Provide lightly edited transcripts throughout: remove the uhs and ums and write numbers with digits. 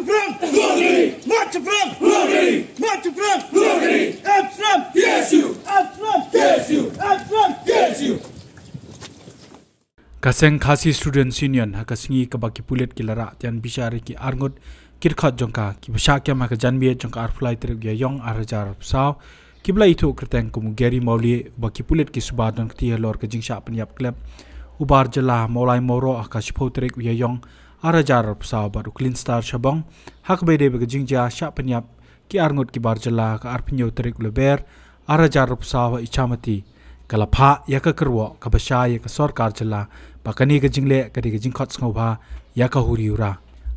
front, glory! March front, glory! March front, glory! Up front, PSU! Up front, PSU! Up front, PSU! Kaseng Khasi Students Union hakasingi kabaki pulet kilara tian bishari ki arngut kirkhat jongka ki bashakya maka janbie jongka arflai teruk ya yong arajar saw kibla itu kerteng kumu Gary Mauli baki pulet ki subadon kti lor ke jingsha penyap klub ubar jela molai moro akashpo teruk ya yong arajar saw baru clean star shabong hak bede be jingja sha penyap ki arngut ki bar jela ka arpinyo teruk leber arajar saw ichamati kalapha yaka kerwo kabasha yaka sarkar jela bakani ke jingle kadi ke jingkhot ngobha yaka huriura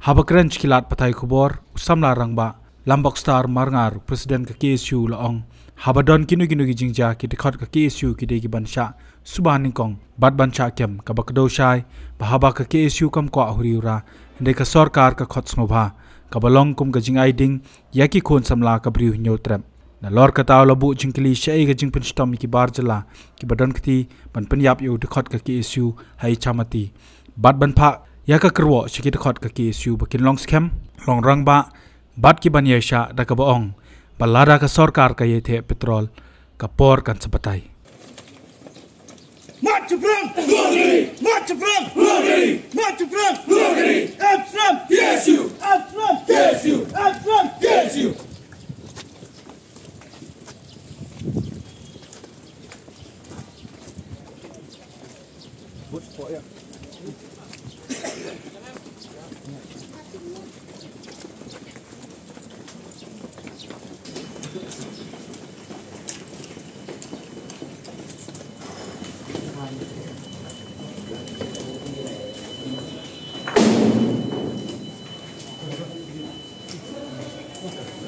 habakran chikilat pathai khubor usamla rangba lambok star marngar president ka KSU laong habadon kinu ki jingja ki dikhot ka KSU ki de ki bansha subani kong bad bansha kem ka bakdo shai bahaba ka KSU kam ko huriura inde ka sarkar ka khot ngobha ka balong kum ka jingai ding yaki khon samla ka briu nyotrem na lor kata labu jingkili shai ga jingpen stom ki barjala ki badon kti ban penyap yu dekhot ka KSU hai chamati bad ban pha yaka kerwo shiki dekhot ka KSU bakin long scam long rangba bad ki ban yesha da ka baong balada ka sarkar ka yethe petrol ka por kan sapatai March front, glory! March front, glory! March front, glory! Up front, PSU! Up front, PSU! Up front, PSU!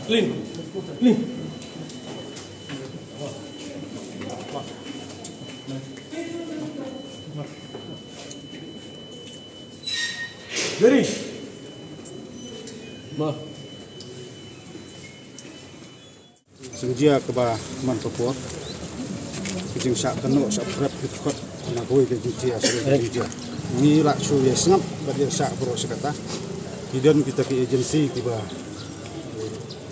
Clean. Clean. Gary. Ma. Senjia ke ba man popor. Kijing sak keno sak prep kot na koi ke jia senjia. Ni lak su ya sngap ba dia sak bro sekata. Kemudian kita ke agensi ke ba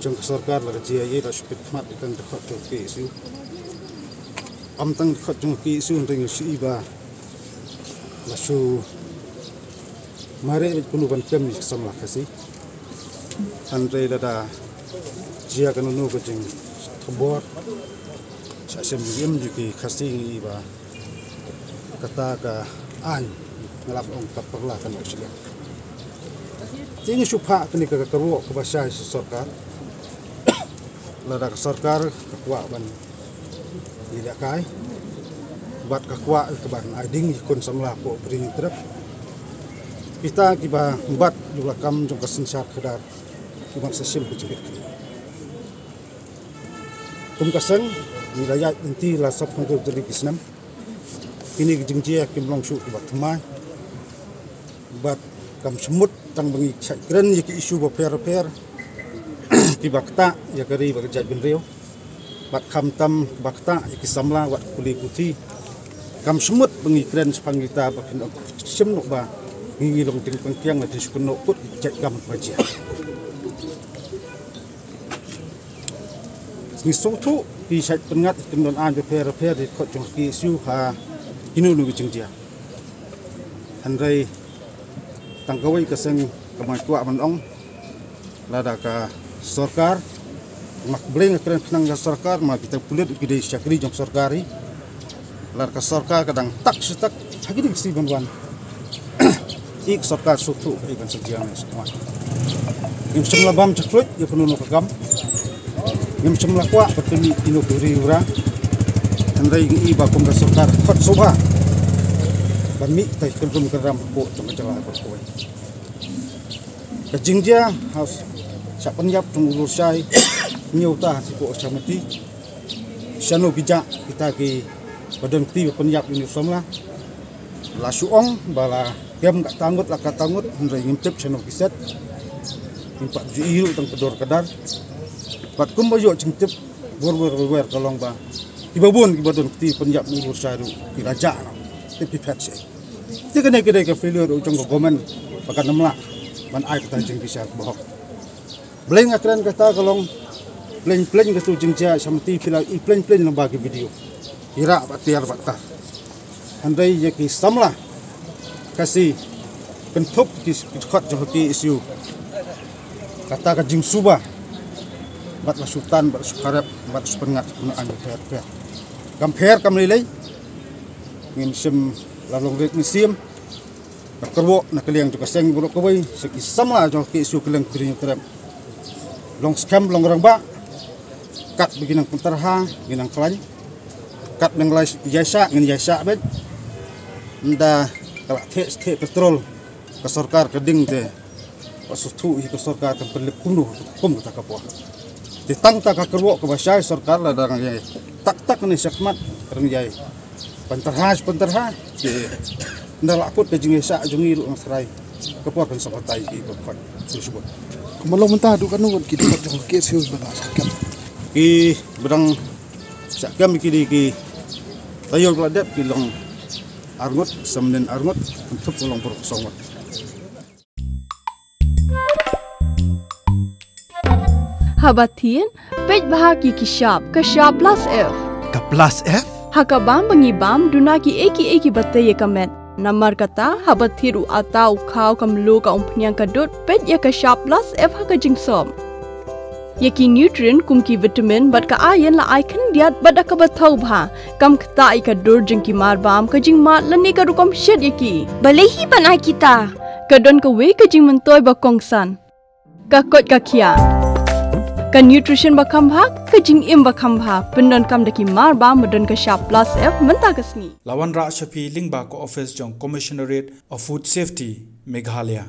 jong sarkar la jia ye la spit mat tang khot to ke su. Am tang khot jong ke su ring si ba la su mare kunu ban kem ni samla khasi andre da jia kan nu ko jing khobor sa sem yem ju ki khasi ba kata ka an ngalap ong kaperla kan usila ini supha kini ka karo ka basai sarkar la da sarkar kwa ban ila kai bat ka kwa ka ban ading kun samla ko bring trap kita kiba bat juga kam jong kasensak kedar kiban sesim kecil kum kaseng ni raya inti la sap khong dari kisnam kini jingjia kim long shu kiba thmai bat kam semut tang bangi kren yaki isu ba per kiba kta ya kari ba jaj bin reo bat kam tam bakta yaki samla wat kuli putih kam semut bangi kren sepangita bakin semnuk ba ngi long ting pangkiang na diskuno put cek gam baja ni sotu di sait pengat kendon an repair di khot jong ki su ha inu lu jingjia handai tangkawai kaseng kamai tua manong lada ka sarkar mak bleng kren nang sarkar ma kita pulit gede syakri jong sarkari lar ka sarkar kadang tak setak hagi si banwan ik sarkar sutu ikan sejiang semua yang semula bam ceklut ya penuh kagam yang semula kuat bertemi ino kuri ura andai i bakum ka sarkar khot soba bami tai kelum keram po tong jala ko koi kajingja haus sak penyap tung ulur sai nyuta si po samati sano bijak kita ki badan ti penyap ini semula la suong bala kem gak tangut la katangut ndai ngimtep sano kiset impak jiil tang pedor kadar pat kum bayo cingtep wer kalong ba ibabun ki badon ti penyap ulur saru ki raja ti patse ti kene ke failure ujung ko gomen pakan namla ban ai ta jing bisa bohok Bleng akran kata kalong pleng katu jingja samti pila I pleng nang bagi video. Ira batiar batar. Handai yaki samla kasih pentup kiskat johki isu. Kata ka jing suba bat masutan bat sukarap bat supengat kunaan per. Kamper kamlilay ngimsim lalong rit misim kerwo na kaliang juga seng buruk kawai seki sama johki isu kaliang piring terem. Long scam long rangba kat beginang pentarha ginang klan kat nang lai jasa ngin jasa bet nda kalak te petrol ke sarkar keding te pasutu hi ke sarkar kan perlip kunuh kum kata kapua ditang tak kerwo ke basai sarkar la darang yai tak ni sakmat rang yai pentarha ke nda lakut ke jing jasa jungi lu serai kapua kan sabatai ki ko disebut Kalau mentah tu kan nunggu kita jangan kes hius benar sakit. Ki bedang sakam ki tayol keladap ki long arngot samnen arngot untuk long persongot. Habatin pej bahagi kishap plus F. Ka plus F? Hakabam bangibam dunaki eki bataya kamet. Namar kata habat thiru atau kau kamlu ka umpnyang kadut pet ya ka sharp plus F ha ka jingsom. Yaki nutrient kumki vitamin bat ka iron la icon diat bat ka bathau bha kam kata I ka dur jingki marbam ka jing mat lani ka rukom shed yaki. Balehi panai kita. Kadon ka we ka jing mentoy ba kongsan. Ka kot ka kia. Ka nutrition ba khambha ka jing im ba khambha pendon kam daki marbam badon ka sharp plus F menta ka sni. Lawan Ra Shafi Lingba ko office jong Commissionerate of Food Safety Meghalaya.